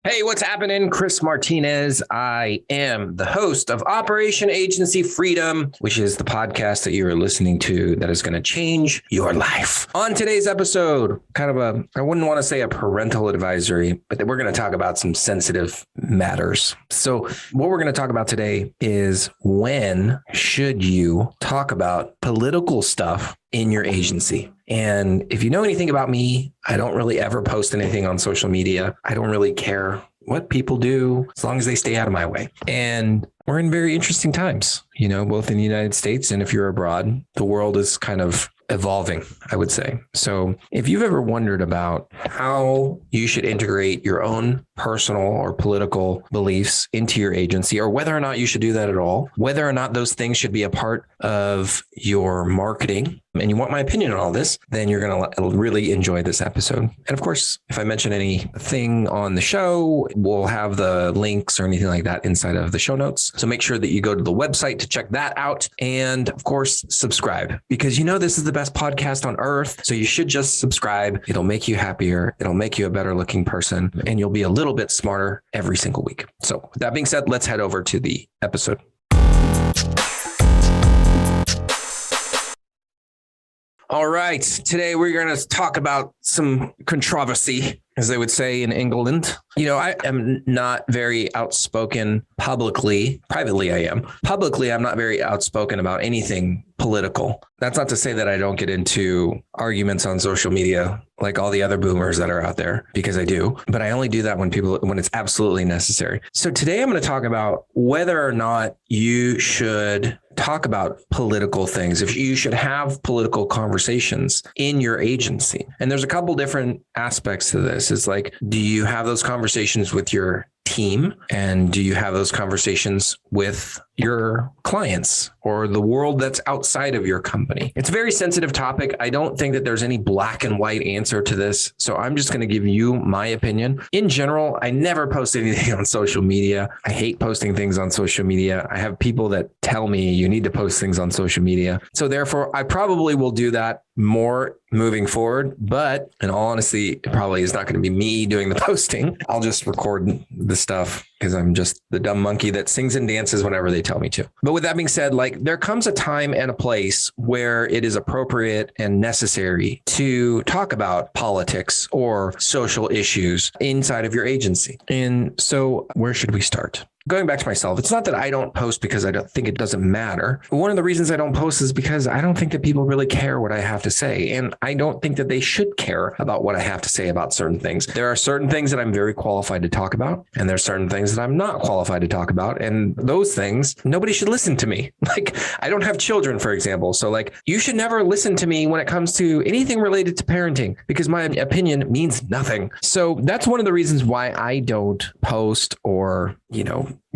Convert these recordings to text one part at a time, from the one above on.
Hey, what's happening? Chris Martinez. I am the host of Operation Agency Freedom, which is the podcast that you are listening to that is going to change your life. On today's episode, I wouldn't want to say a parental advisory, but we're going to talk about some sensitive matters. So what we're going to talk about today is when should you talk about political stuff in your agency? And if you know anything about me, I don't really ever post anything on social media. I don't really care what people do as long as they stay out of my way. And we're in very interesting times, both in the United States and if you're abroad, the world is kind of evolving, I would say. So if you've ever wondered about how you should integrate your own personal or political beliefs into your agency, or whether or not you should do that at all, whether or not those things should be a part of your marketing, and you want my opinion on all this, then you're going to really enjoy this episode. And of course, if I mention anything on the show, we'll have the links or anything like that inside of the show notes. So make sure that you go to the website to check that out. And of course, subscribe, because this is the best podcast on earth. So you should just subscribe. It'll make you happier. It'll make you a better looking person, and you'll be a little bit smarter every single week. So with that being said, let's head over to the episode. All right. Today, we're going to talk about some controversy, as they would say in England. I am not very outspoken publicly. Privately, I am. Publicly, I'm not very outspoken about anything political. That's not to say that I don't get into arguments on social media like all the other boomers that are out there, because I do. But I only do that when it's absolutely necessary. So today I'm going to talk about whether or not you should talk about political things, if you should have political conversations in your agency. And there's a couple different aspects to this. It's like, do you have those conversations with your team? And do you have those conversations with your clients or the world that's outside of your company? It's a very sensitive topic. I don't think that there's any black and white answer to this. So I'm just going to give you my opinion. In general, I never post anything on social media. I hate posting things on social media. I have people that tell me you need to post things on social media. So therefore, I probably will do that more moving forward. But in all honesty, it probably is not going to be me doing the posting. I'll just record the stuff because I'm just the dumb monkey that sings and dances whenever they tell me to. But with that being said, there comes a time and a place where it is appropriate and necessary to talk about politics or social issues inside of your agency. And so where should we start? Going back to myself, it's not that I don't post because I don't think it doesn't matter. One of the reasons I don't post is because I don't think that people really care what I have to say. And I don't think that they should care about what I have to say about certain things. There are certain things that I'm very qualified to talk about, and there's certain things that I'm not qualified to talk about. And those things, nobody should listen to me. I don't have children, for example. So you should never listen to me when it comes to anything related to parenting, because my opinion means nothing. So that's one of the reasons why I don't post or,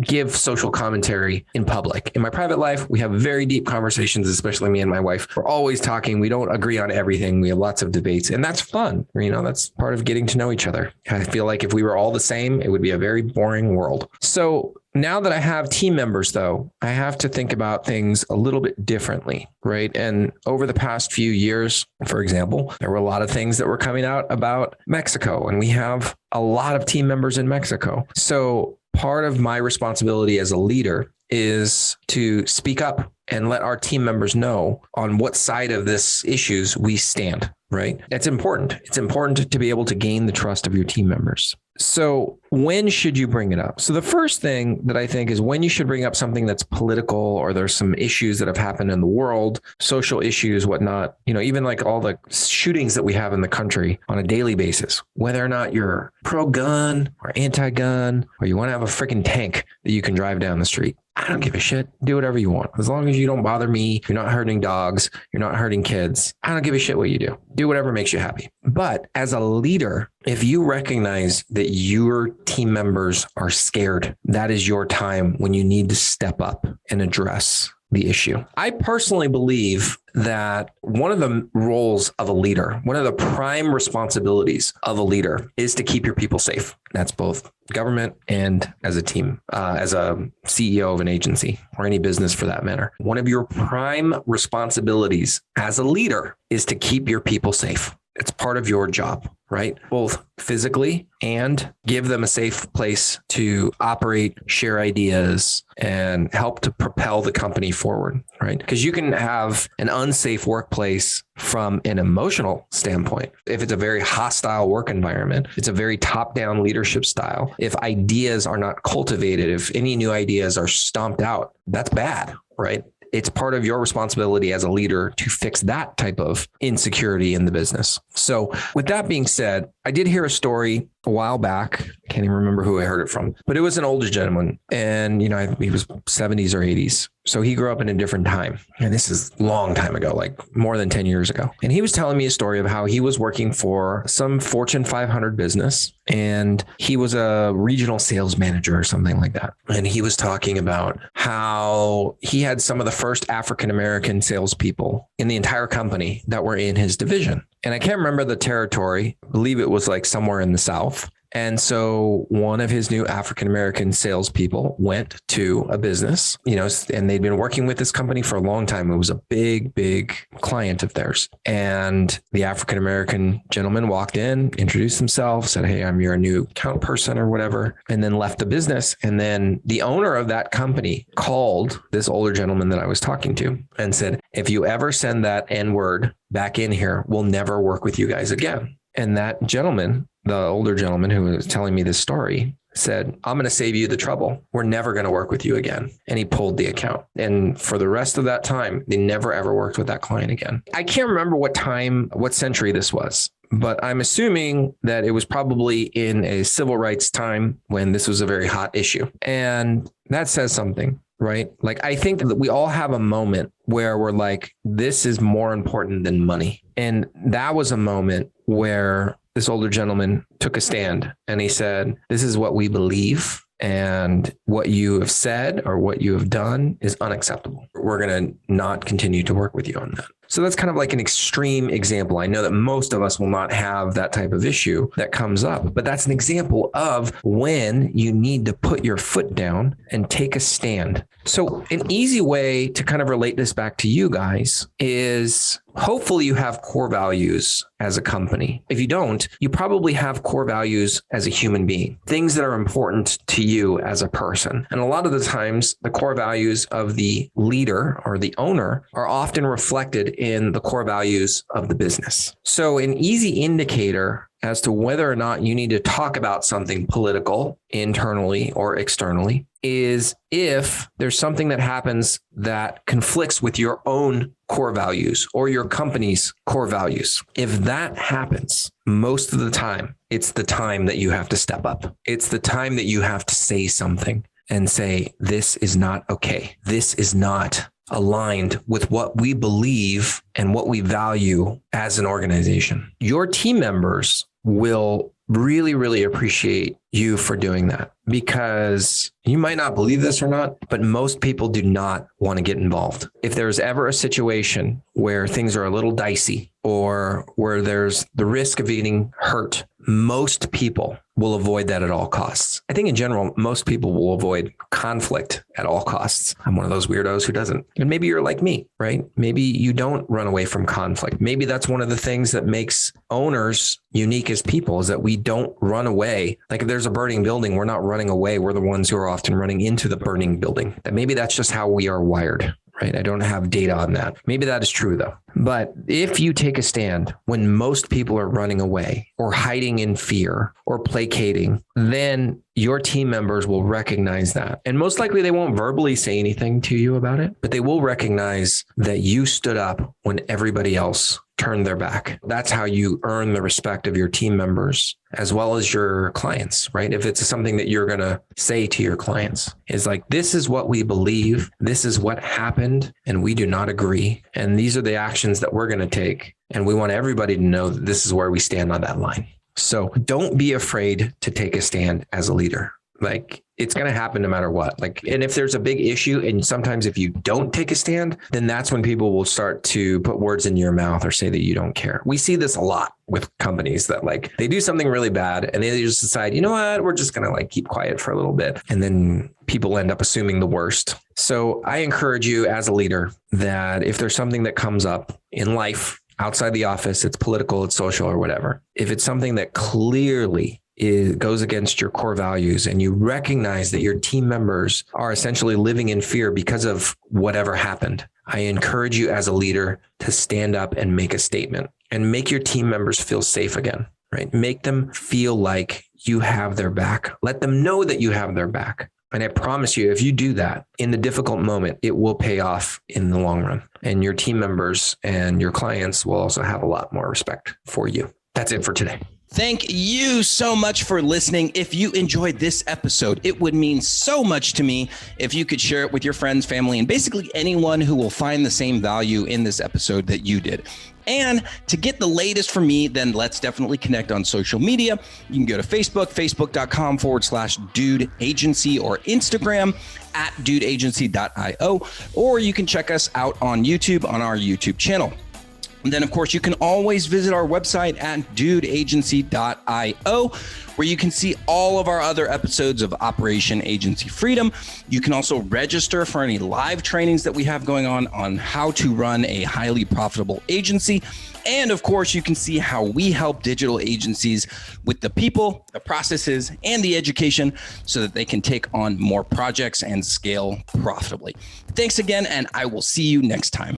give social commentary in public. In my private life, we have very deep conversations, especially me and my wife. We're always talking. We don't agree on everything. We have lots of debates, and that's fun. That's part of getting to know each other. I feel like if we were all the same, it would be a very boring world. So now that I have team members, though, I have to think about things a little bit differently, right? And over the past few years, for example, there were a lot of things that were coming out about Mexico, and we have a lot of team members in Mexico. So part of my responsibility as a leader is to speak up and let our team members know on what side of this issues we stand, right? It's important. It's important to be able to gain the trust of your team members. So when should you bring it up? So the first thing that I think is when you should bring up something that's political, or there's some issues that have happened in the world, social issues, whatnot, even all the shootings that we have in the country on a daily basis, whether or not you're pro-gun or anti-gun, or you want to have a freaking tank that you can drive down the street. I don't give a shit. Do whatever you want. As long as you don't bother me, you're not hurting dogs, you're not hurting kids. I don't give a shit what you do. Do whatever makes you happy. But as a leader, if you recognize that your team members are scared, that is your time when you need to step up and address the issue. I personally believe that one of the roles of a leader, one of the prime responsibilities of a leader is to keep your people safe. That's both government and as a team, as a CEO of an agency or any business for that matter. One of your prime responsibilities as a leader is to keep your people safe. It's part of your job, right? Both physically and give them a safe place to operate, share ideas, and help to propel the company forward, right? Because you can have an unsafe workplace from an emotional standpoint. If it's a very hostile work environment, it's a very top-down leadership style. If ideas are not cultivated, if any new ideas are stomped out, that's bad, right? It's part of your responsibility as a leader to fix that type of insecurity in the business. So with that being said, I did hear a story a while back. I can't even remember who I heard it from, but it was an older gentleman, and he was 70s or 80s. So he grew up in a different time. And this is a long time ago, like more than 10 years ago. And he was telling me a story of how he was working for some Fortune 500 business, and he was a regional sales manager or something like that. And he was talking about how he had some of the first African-American salespeople in the entire company that were in his division. And I can't remember the territory. I believe it was like somewhere in the South. And so one of his new African-American salespeople went to a business, and they'd been working with this company for a long time. It was a big, big client of theirs. And the African-American gentleman walked in, introduced himself, said, "Hey, I'm your new account person," or whatever, and then left the business. And then the owner of that company called this older gentleman that I was talking to and said, "If you ever send that N-word back in here, we'll never work with you guys again." And that gentleman, the older gentleman who was telling me this story, said, "I'm going to save you the trouble. We're never going to work with you again." And he pulled the account. And for the rest of that time, they never, ever worked with that client again. I can't remember what century this was, but I'm assuming that it was probably in a civil rights time when this was a very hot issue. And that says something, right? Like, I think that we all have a moment where we're like, this is more important than money. And that was a moment where this older gentleman took a stand and he said, "This is what we believe, and what you have said or what you have done is unacceptable. We're going to not continue to work with you on that." So that's kind of like an extreme example. I know that most of us will not have that type of issue that comes up, but that's an example of when you need to put your foot down and take a stand. So an easy way to kind of relate this back to you guys is, hopefully you have core values as a company. If you don't, you probably have core values as a human being, things that are important to you as a person. And a lot of the times, the core values of the leader or the owner are often reflected in the core values of the business. So an easy indicator as to whether or not you need to talk about something political internally or externally is if there's something that happens that conflicts with your own core values or your company's core values. If that happens, most of the time, it's the time that you have to step up. It's the time that you have to say something and say, "This is not okay. This is not aligned with what we believe and what we value as an organization." Your team members will really, really appreciate you for doing that, because you might not believe this or not, but most people do not want to get involved. If there's ever a situation where things are a little dicey or where there's the risk of getting hurt, most people will avoid that at all costs. I think in general, most people will avoid conflict at all costs. I'm one of those weirdos who doesn't. And maybe you're like me, right? Maybe you don't run away from conflict. Maybe that's one of the things that makes owners unique as people, is that we don't run away. Like if there's a burning building, we're not running away. We're the ones who are often running into the burning building. That maybe that's just how we are wired. Right? I don't have data on that. Maybe that is true though. But if you take a stand when most people are running away or hiding in fear or placating, then your team members will recognize that. And most likely they won't verbally say anything to you about it, but they will recognize that you stood up when everybody else turned their back. That's how you earn the respect of your team members as well as your clients, right? If it's something that you're going to say to your clients, is like, "This is what we believe. This is what happened, and we do not agree. And these are the actions that we're going to take. And we want everybody to know that this is where we stand on that line." So don't be afraid to take a stand as a leader. Like, it's going to happen no matter what. Like, and if there's a big issue, and sometimes if you don't take a stand, then that's when people will start to put words in your mouth or say that you don't care. We see this a lot with companies that like, they do something really bad and they just decide, you know what, we're just going to like keep quiet for a little bit. And then people end up assuming the worst. So I encourage you as a leader that if there's something that comes up in life, outside the office, it's political, it's social, or whatever. If it's something that clearly goes against your core values and you recognize that your team members are essentially living in fear because of whatever happened, I encourage you as a leader to stand up and make a statement and make your team members feel safe again, right? Make them feel like you have their back. Let them know that you have their back. And I promise you, if you do that in the difficult moment, it will pay off in the long run. And your team members and your clients will also have a lot more respect for you. That's it for today. Thank you so much for listening. If you enjoyed this episode, it would mean so much to me if you could share it with your friends, family, and basically anyone who will find the same value in this episode that you did. And to get the latest from me, then let's definitely connect on social media. You can go to Facebook, facebook.com/Dude Agency, or Instagram @dudeagency.io, or you can check us out on YouTube on our YouTube channel. And then, of course, you can always visit our website at dudeagency.io, where you can see all of our other episodes of Operation Agency Freedom. You can also register for any live trainings that we have going on how to run a highly profitable agency. And of course, you can see how we help digital agencies with the people, the processes, and the education so that they can take on more projects and scale profitably. Thanks again, and I will see you next time.